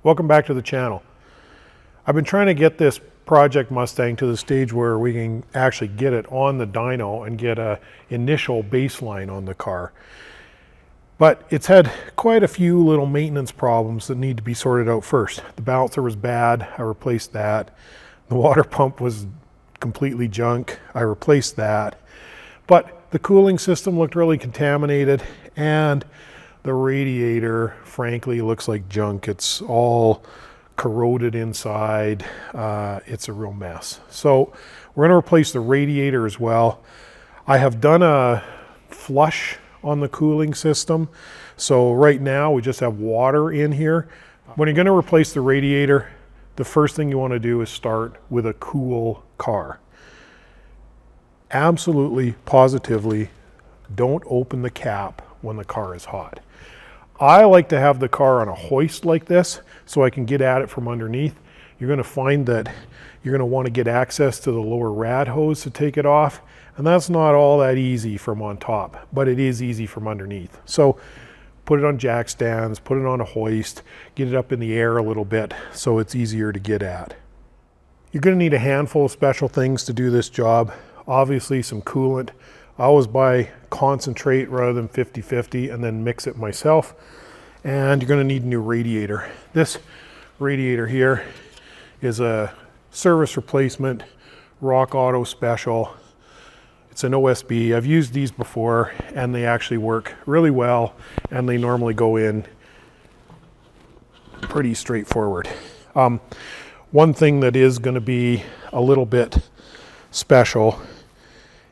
Welcome back to the channel. I've been trying to get this project Mustang to the stage where we can actually get it on the dyno and get a initial baseline on the car. But it's had quite a few little maintenance problems that need to be sorted out first. The balancer was bad, I replaced that. The water pump was completely junk, I replaced that. But the cooling system looked really contaminated, and the radiator, frankly, looks like junk. It's all corroded inside. It's a real mess. So we're going to replace the radiator as well. I have done a flush on the cooling system. So right now we just have water in here. When you're going to replace the radiator, the first thing you want to do is start with a cool car. Absolutely, positively, don't open the cap when the car is hot. I like to have the car on a hoist like this so I can get at it from underneath. You're going to find that you're going to want to get access to the lower rad hose to take it off, and that's not all that easy from on top, but it is easy from underneath. So put it on jack stands, put it on a hoist, get it up in the air a little bit so it's easier to get at. You're going to need a handful of special things to do this job. Obviously some coolant. I always buy concentrate rather than 50-50 and then mix it myself. And you're going to need a new radiator. This radiator here is a service replacement Rock Auto Special. It's an OSB. I've used these before and they actually work really well, and they normally go in pretty straightforward. One thing that is going to be a little bit special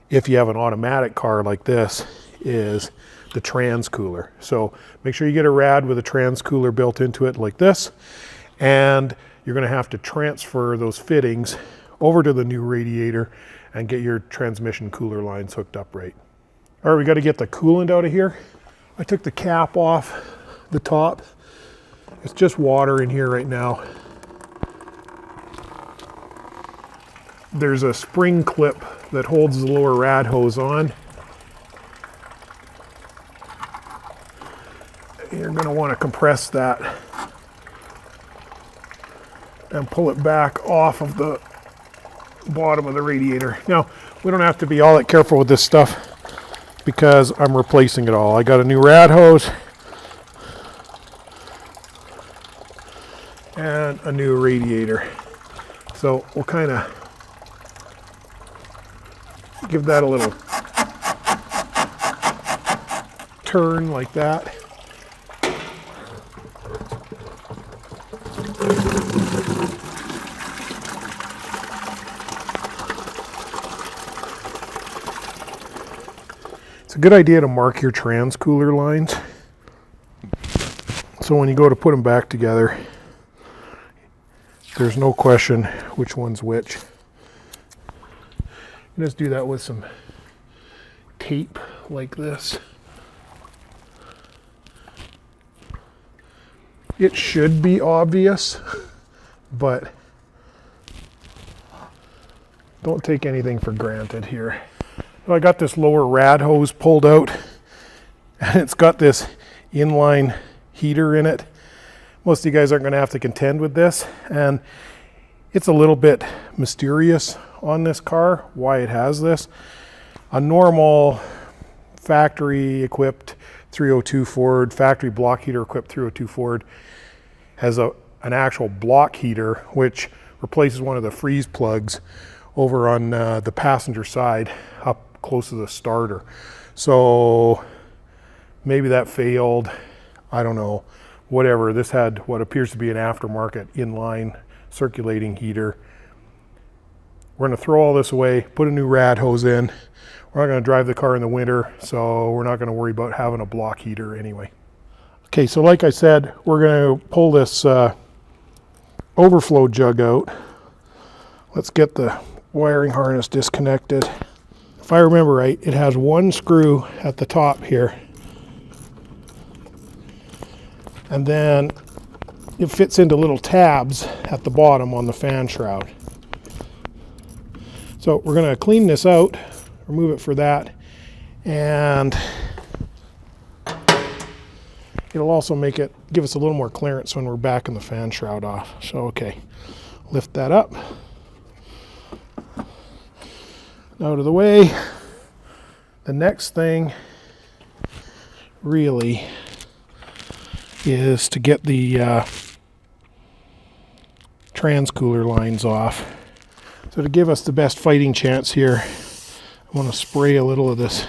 if you have an automatic car like this is the trans cooler. So make sure you get a rad with a trans cooler built into it like this, and you're going to have to transfer those fittings over to the new radiator and get your transmission cooler lines hooked up right. All right, we got to get the coolant out of here. I took the cap off the top. It's just water in here right now. There's a spring clip that holds the lower rad hose on. You're going to want to compress that and pull it back off of the bottom of the radiator. Now, we don't have to be all that careful with this stuff because I'm replacing it all. I got a new rad hose and a new radiator. So we'll kind of give that a little turn like that. It's a good idea to mark your trans cooler lines, so when you go to put them back together, there's no question which one's which. Just do that with some tape like this. It should be obvious, but don't take anything for granted here. So I got this lower rad hose pulled out, and it's got this inline heater in it. Most of you guys aren't going to have to contend with this, and it's a little bit mysterious on this car why it has this. A normal factory equipped 302 Ford, factory block heater equipped 302 Ford has an actual block heater which replaces one of the freeze plugs over on the passenger side up close to the starter. So maybe that failed, I don't know, whatever. This had what appears to be an aftermarket inline circulating heater. We're going to throw all this away, put a new rad hose in. We're not going to drive the car in the winter, so we're not going to worry about having a block heater anyway. Okay, so like I said, we're going to pull this overflow jug out. Let's get the wiring harness disconnected. If I remember right, it has one screw at the top here, and then it fits into little tabs at the bottom on the fan shroud. So we're going to clean this out, remove it for that, and It'll also give us a little more clearance when we're backing the fan shroud off. So, okay, lift that up. Out of the way. The next thing really is to get the transcooler lines off. So to give us the best fighting chance here, I want to spray a little of this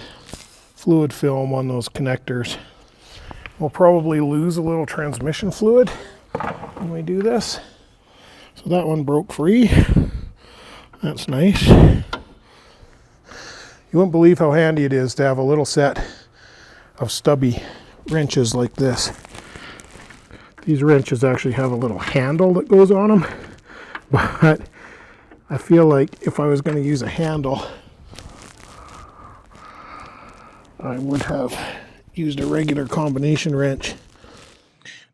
fluid film on those connectors. We'll probably lose a little transmission fluid when we do this. So that one broke free. That's nice. You won't believe how handy it is to have a little set of stubby wrenches like this. These wrenches actually have a little handle that goes on them, but I feel like if I was going to use a handle, I would have used a regular combination wrench.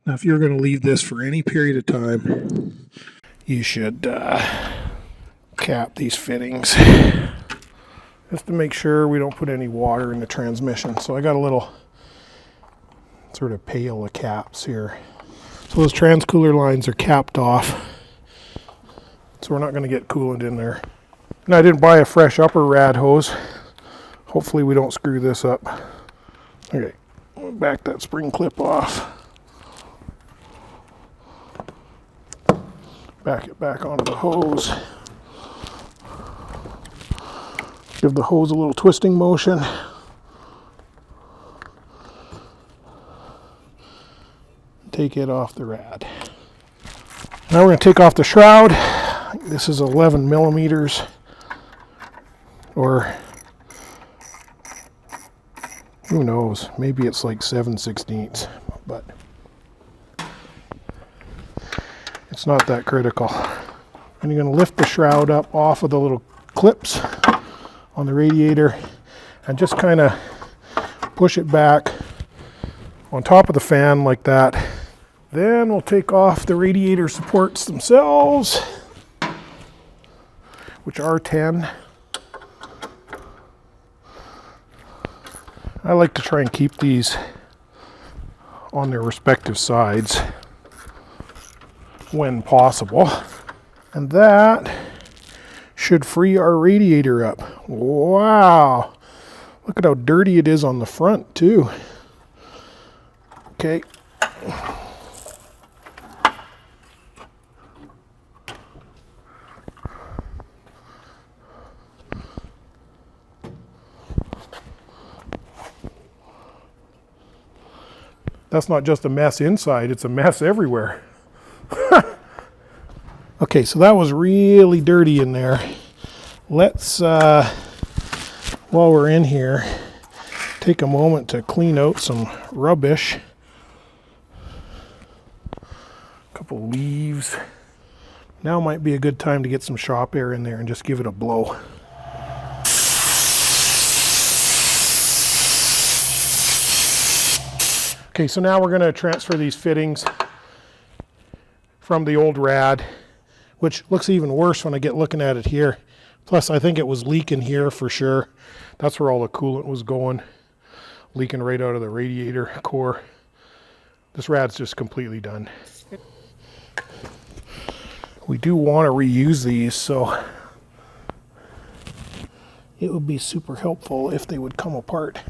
Now, if you're going to leave this for any period of time, you should cap these fittings just to make sure we don't put any water in the transmission. So I got a little sort of pail of caps here. So those transcooler lines are capped off, so we're not going to get coolant in there. And I didn't buy a fresh upper rad hose. Hopefully we don't screw this up. Okay, back that spring clip off. Back it back onto the hose. Give the hose a little twisting motion. Take it off the rad. Now we're going to take off the shroud. This is 11 millimeters, or who knows, maybe it's like 7/16, but it's not that critical. And you're going to lift the shroud up off of the little clips on the radiator and just kind of push it back on top of the fan like that. Then we'll take off the radiator supports themselves, which are 10. I like to try and keep these on their respective sides when possible. And that should free our radiator up. Wow! Look at how dirty it is on the front too. Okay. That's not just a mess inside, it's a mess everywhere. Okay, so that was really dirty in there. Let's, while we're in here, take a moment to clean out some rubbish. A couple leaves. Now might be a good time to get some shop air in there and just give it a blow. Okay, so now we're going to transfer these fittings from the old rad, which looks even worse when I get looking at it here. Plus, I think it was leaking here for sure. That's where all the coolant was going, leaking right out of the radiator core. This rad's just completely done. We do want to reuse these, so it would be super helpful if they would come apart.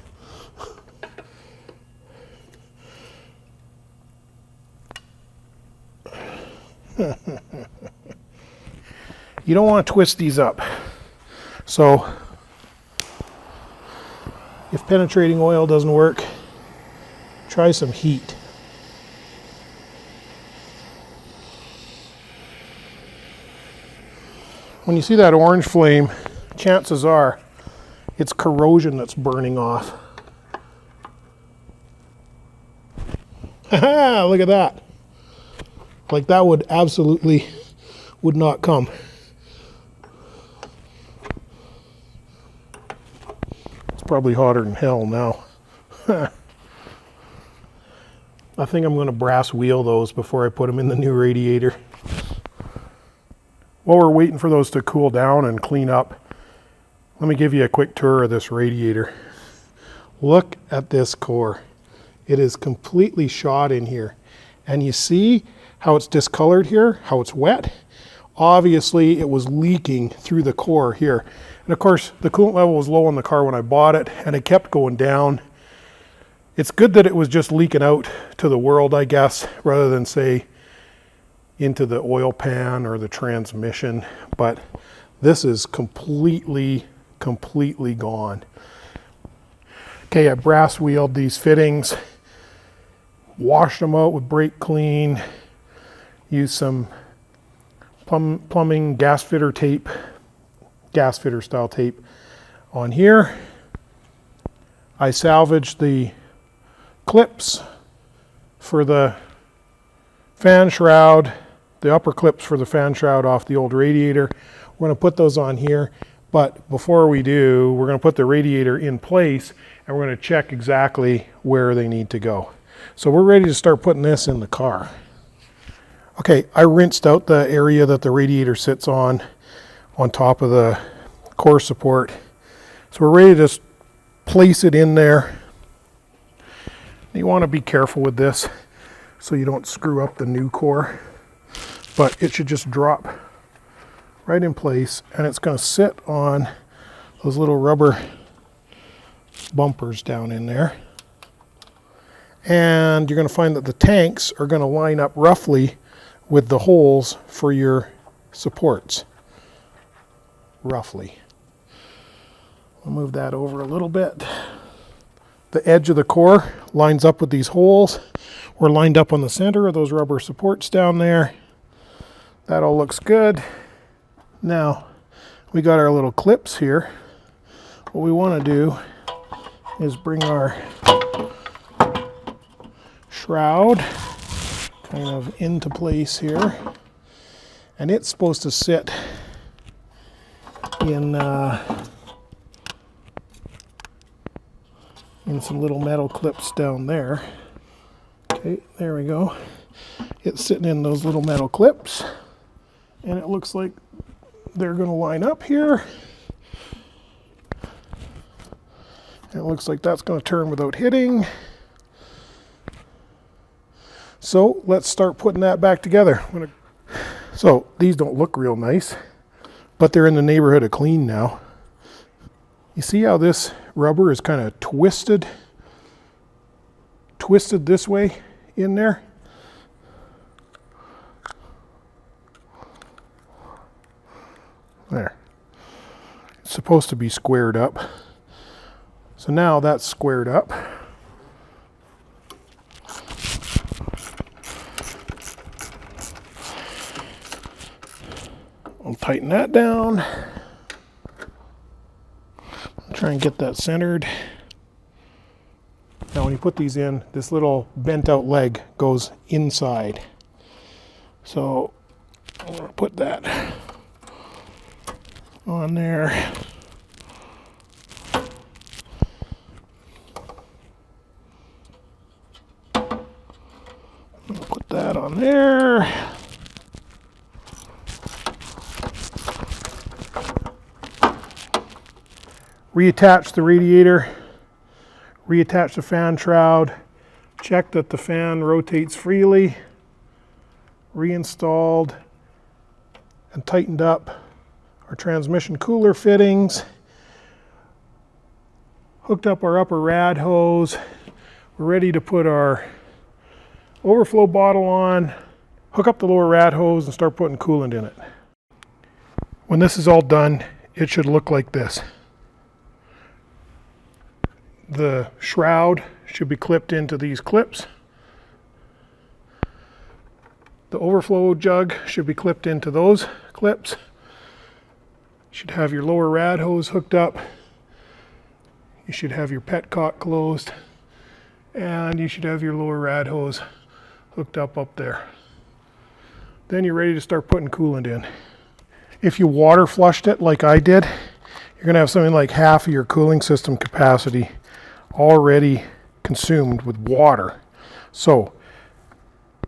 You don't want to twist these up. So if penetrating oil doesn't work, try some heat. When you see that orange flame, chances are it's corrosion that's burning off. Haha, look at that. Like that would absolutely would not come. It's probably hotter than hell now. I think I'm going to brass wheel those before I put them in the new radiator. While we're waiting for those to cool down and clean up, let me give you a quick tour of this radiator. Look at this core. It is completely shot in here. And you see how it's discolored here, how it's wet? Obviously, it was leaking through the core here. And of course, the coolant level was low on the car when I bought it, and it kept going down. It's good that it was just leaking out to the world, I guess, rather than, say, into the oil pan or the transmission. But this is completely gone. Okay, I brass wheeled these fittings, washed them out with brake clean, used some plumbing gas fitter tape, gas fitter style tape on here. I salvaged the clips for the fan shroud, the upper clips for the fan shroud off the old radiator. We're going to put those on here, but before we do, we're going to put the radiator in place and we're going to check exactly where they need to go. So we're ready to start putting this in the car. Okay, I rinsed out the area that the radiator sits on top of the core support. So we're ready to just place it in there. You want to be careful with this so you don't screw up the new core, but it should just drop right in place, and it's going to sit on those little rubber bumpers down in there. And you're going to find that the tanks are going to line up roughly with the holes for your supports. Roughly. I'll move that over a little bit. The edge of the core lines up with these holes. We're lined up on the center of those rubber supports down there. That all looks good. Now, we got our little clips here. What we want to do is bring our shroud kind of into place here, and it's supposed to sit in some little metal clips down there. Okay, there we go. It's sitting in those little metal clips, and it looks like they're going to line up here. It looks like that's going to turn without hitting. So let's start putting that back together. So these don't look real nice, but they're in the neighborhood of clean now. You see how this rubber is kind of twisted this way in there? There. It's supposed to be squared up. So now that's squared up. I'll tighten that down. Try and get that centered. Now when you put these in, this little bent out leg goes inside. So I'm going to put that on there. Put that on there. Reattach the radiator, reattach the fan shroud, check that the fan rotates freely, reinstalled and tightened up our transmission cooler fittings, hooked up our upper rad hose. We're ready to put our overflow bottle on, hook up the lower rad hose and start putting coolant in it. When this is all done, it should look like this. The shroud should be clipped into these clips. The overflow jug should be clipped into those clips. You should have your lower rad hose hooked up. You should have your petcock closed. And you should have your lower rad hose hooked up there. Then you're ready to start putting coolant in. If you water flushed it like I did, you're going to have something like half of your cooling system capacity already consumed with water. So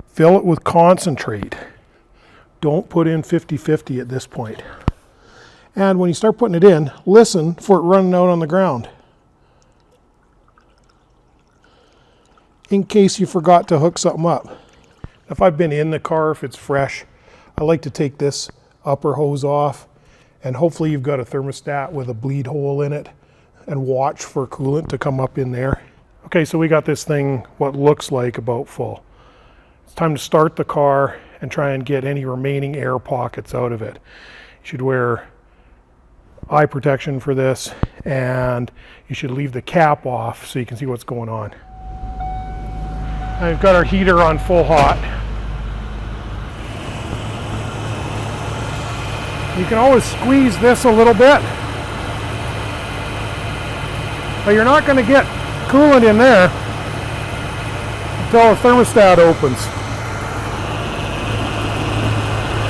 fill it with concentrate. Don't put in 50-50 at this point. And when you start putting it in, listen for it running out on the ground. in case you forgot to hook something up. If I've been in the car, if it's fresh, I like to take this upper hose off, and hopefully you've got a thermostat with a bleed hole in it, and watch for coolant to come up in there. Okay, so we got this thing what looks like about full. It's time to start the car and try and get any remaining air pockets out of it. You should wear eye protection for this, and you should leave the cap off so you can see what's going on. Now we've got our heater on full hot. You can always squeeze this a little bit, but you're not going to get coolant in there until the thermostat opens.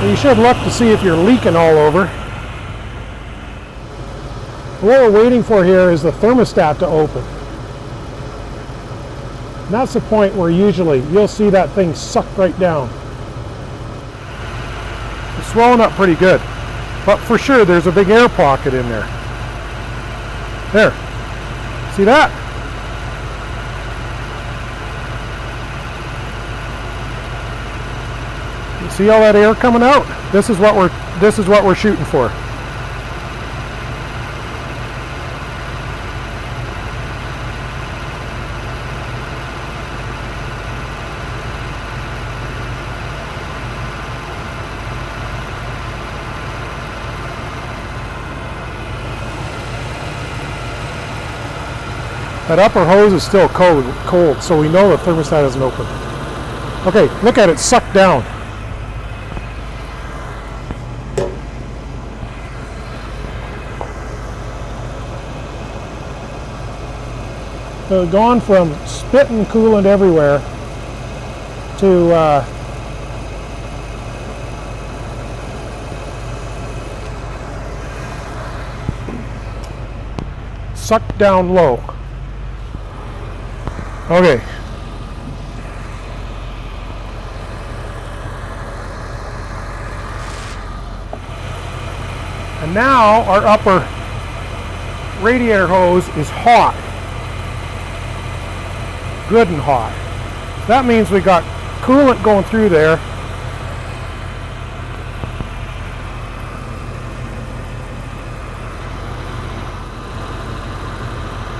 And you should look to see if you're leaking all over. What we're waiting for here is the thermostat to open. And that's the point where usually you'll see that thing suck right down. It's swelling up pretty good, but for sure there's a big air pocket in there. There, see that? You see all that air coming out? This is what we're shooting for. That upper hose is still cold, so we know the thermostat isn't open. Okay, look at it suck down. So we've gone from spitting coolant everywhere to suck down low. Okay. And now our upper radiator hose is hot. Good and hot. That means we got coolant going through there.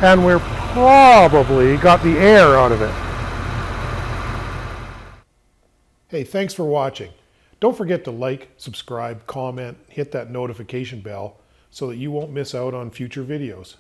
And we're probably got the air out of it. Hey, thanks for watching. Don't forget to like, subscribe, comment, hit that notification bell so that you won't miss out on future videos.